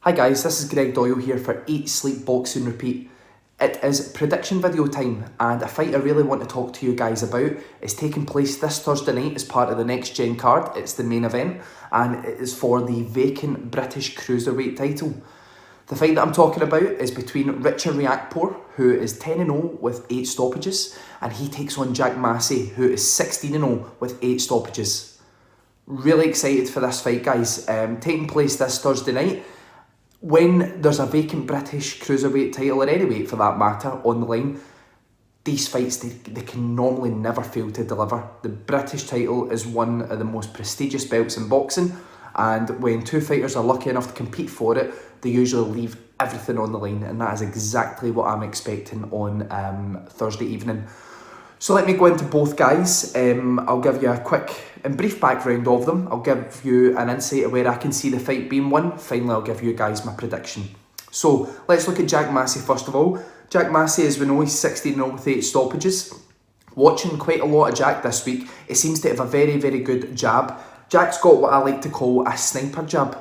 Hi guys, this is Greg Doyle here for Eat, Sleep, Boxing, Repeat. It is prediction video time, and a fight I really want to talk to you guys about is taking place this Thursday night as part of the Next Gen card. It's the main event, and it is for the vacant British cruiserweight title. The fight that I'm talking about is between Riakporhe, who is 10-0 with 8 stoppages, and he takes on Jack Massey, who is 16-0 with 8 stoppages. Really excited for this fight, guys. Taking place this Thursday night. When there's a vacant British cruiserweight title, or any weight for that matter, on the line, these fights, they can normally never fail to deliver. The British title is one of the most prestigious belts in boxing, and when two fighters are lucky enough to compete for it, they usually leave everything on the line, and that is exactly what I'm expecting on Thursday evening. So let me go into both guys. I'll give you a quick and brief background of them. I'll give you an insight of where I can see the fight being won. Finally, I'll give you guys my prediction. So let's look at Jack Massey first of all. Jack Massey, as we know, he's 16-0 with 8 stoppages. Watching quite a lot of Jack this week, he seems to have a very, very good jab. Jack's got what I like to call a sniper jab.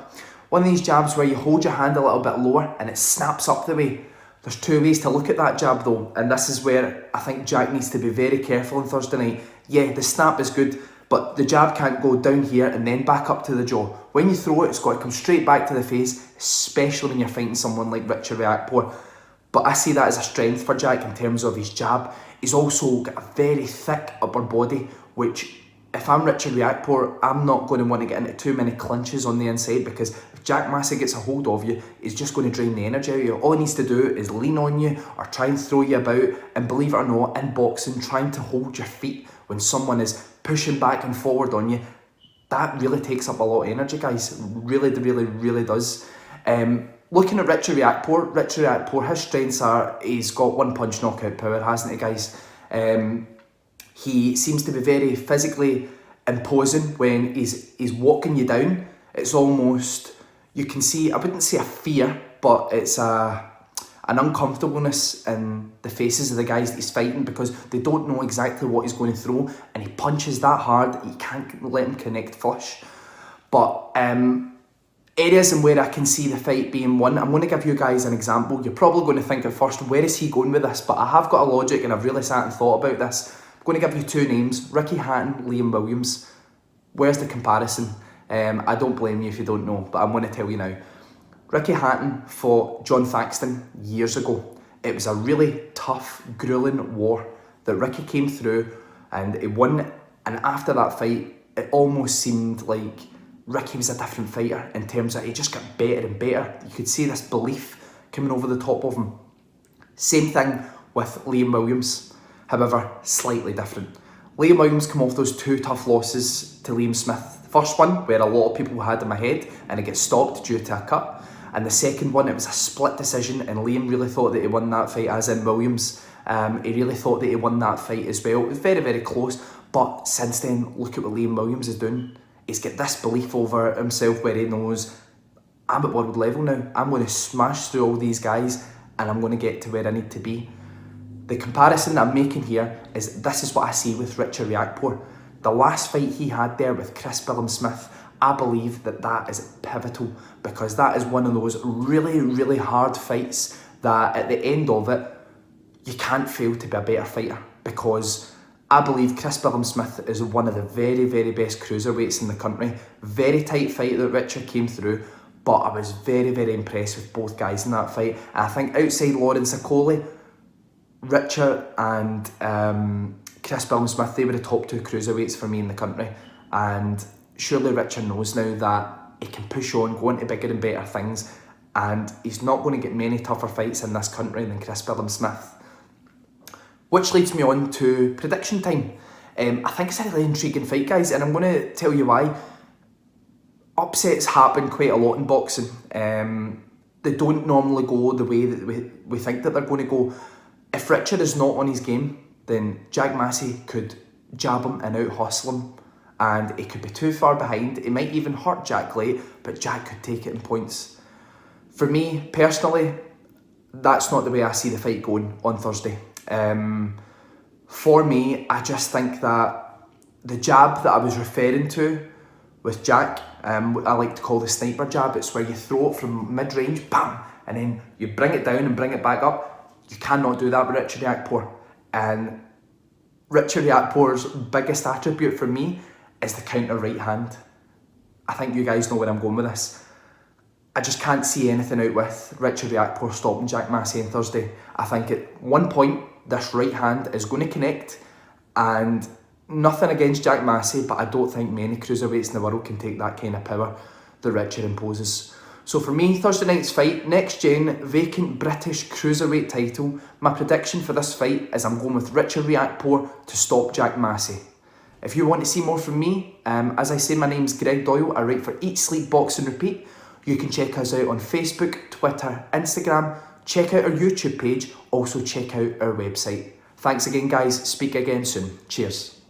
One of these jabs where you hold your hand a little bit lower and it snaps up the way. There's two ways to look at that jab though, and this is where I think Jack needs to be very careful on Thursday night. Yeah, the snap is good, but the jab can't go down here and then back up to the jaw. When you throw it, it's got to come straight back to the face, especially when you're fighting someone like Riakporhe. But I see that as a strength for Jack in terms of his jab. He's also got a very thick upper body, which if I'm Riakporhe, I'm not going to want to get into too many clinches on the inside, because if Jack Massey gets a hold of you, he's just going to drain the energy out of you. All he needs to do is lean on you or try and throw you about, and believe it or not, in boxing, trying to hold your feet when someone is pushing back and forward on you, that really takes up a lot of energy, guys. Really does. Looking at Riakporhe, his strengths are he's got one punch knockout power, hasn't he, guys? He seems to be very physically imposing when he's walking you down. It's almost, you can see, I wouldn't say a fear, but it's an uncomfortableness in the faces of the guys that he's fighting, because they don't know exactly what he's going to throw, and he punches that hard, you can't let him connect flush. But areas in where I can see the fight being won, I'm going to give you guys an example. You're probably going to think at first, where is he going with this? But I have got a logic, and I've really sat and thought about this. I'm going to give you two names, Ricky Hatton, Liam Williams. Where's the comparison? I don't blame you if you don't know, but I'm going to tell you now. Ricky Hatton fought John Thaxton years ago. It was a really tough, grueling war that Ricky came through, and he won. And after that fight, it almost seemed like Ricky was a different fighter in terms of he just got better and better. You could see this belief coming over the top of him. Same thing with Liam Williams. However, slightly different. Liam Williams came off those 2 tough losses to Liam Smith. The first one, where a lot of people had him ahead and it gets stopped due to a cut. And the second one, it was a split decision, and Liam really thought that he won that fight, as in Williams. He really thought that he won that fight as well. It was very, very close. But since then, look at what Liam Williams is doing. He's got this belief over himself where he knows, I'm at world level now. I'm going to smash through all these guys, and I'm going to get to where I need to be. The comparison that I'm making here is, this is what I see with Riakporhe. The last fight he had there with Chris Smith, I believe that is pivotal, because that is one of those really hard fights that at the end of it, you can't fail to be a better fighter, because I believe Chris Smith is one of the very best cruiserweights in the country. Very tight fight that Richard came through, but I was very impressed with both guys in that fight. And I think outside Lawrence Akoli, Richard and Chris Smith, they were the top 2 cruiserweights for me in the country. And surely Richard knows now that he can push on, go into bigger and better things, and he's not going to get many tougher fights in this country than Chris Smith. Which leads me on to prediction time. I think it's a really intriguing fight, guys, and I'm going to tell you why. Upsets happen quite a lot in boxing. They don't normally go the way that we think that they're going to go. If Richard is not on his game, then Jack Massey could jab him and out-hustle him, and he could be too far behind. It might even hurt Jack late, but Jack could take it in points. For me, personally, that's not the way I see the fight going on Thursday. For me, I just think that the jab that I was referring to with Jack, I like to call the sniper jab. It's where you throw it from mid-range, bam, and then you bring it down and bring it back up. You cannot do that with Richard Riakporhe. And Richard Riakporhe's biggest attribute for me is the counter right hand. I think you guys know where I'm going with this. I just can't see anything out with Richard Riakporhe stopping Jack Massey on Thursday. I think at one point, this right hand is going to connect, and nothing against Jack Massey, but I don't think many cruiserweights in the world can take that kind of power that Richard imposes. So for me, Thursday night's fight, next gen, vacant British cruiserweight title. My prediction for this fight is I'm going with Richard Riakporhe to stop Jack Massey. If you want to see more from me, as I say, my name's Greg Doyle. I write for Eat, Sleep, Box and Repeat. You can check us out on Facebook, Twitter, Instagram. Check out our YouTube page. Also check out our website. Thanks again, guys. Speak again soon. Cheers.